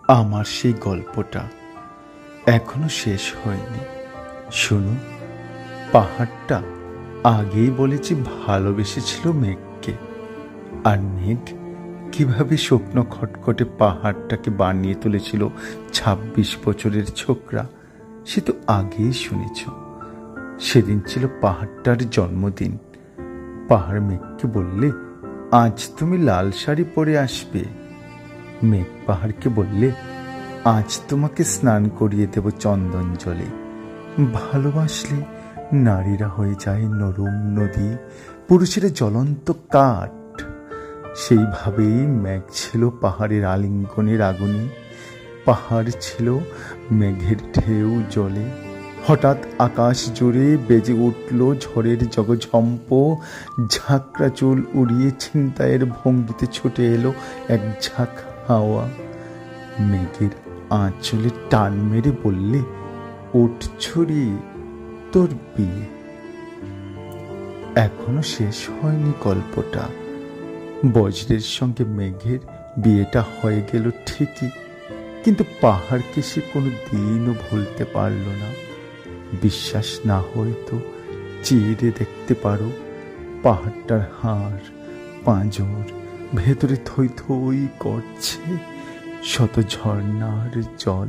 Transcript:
আমার সেই গল্পটা এখনো শেষ হয়নি। শুনো, পাহাড়টা আগেই বলেছি ভালোবেসেছিল মেঘকে, আর মেঘ কিভাবে স্বপ্ন খটখটে পাহাড়টাকে বানিয়ে তুলেছিল ২৬ বছরের ছোকরা, সে তো আগেই শুনেছ। সেদিন ছিল পাহাড়টার জন্মদিন। পাহাড় মেঘকে বললে, আজ তুমি লাল শাড়ি পরে আসবে। মেঘ পাহাড়কে বললে, আজ তোমাকে স্নান করিয়ে দেব চন্দন জলে। ভালোবাসলে নারীরা হয়ে যায় নরম নদী, পুরুষেরা জ্বলন্ত কাঠ। সেইভাবেই মেঘ ছিল পাহাড়ের আলিঙ্গনের আগুনে, পাহাড় ছিল মেঘের ঢেউ জলে। হঠাৎ আকাশ জুড়ে বেজে উঠল ঝড়ের জগঝম্প, ঝাঁকড়া চুল উড়িয়ে ছিনতাইয়ের ভঙ্গিতে ছুটে এলো এক ঝাঁক হাওয়া। মেঘের আঁচলে টান মেরে বললে, ওঠ ছড়ি, তোর বিয়ে। এখনো শেষ হয়নি গল্পটা। বজ্রের সঙ্গে মেঘের বিয়েটা হয়ে গেল ঠিকই, কিন্তু পাহাড়কে সে কোনো দিনও ভুলতে পারল না। বিশ্বাস না হয়তো চেয়ে দেখতে পারো, পাহাড়টার হাড় পাঁজর ভেতরে থই থই করছে শত ঝর্ণার জল।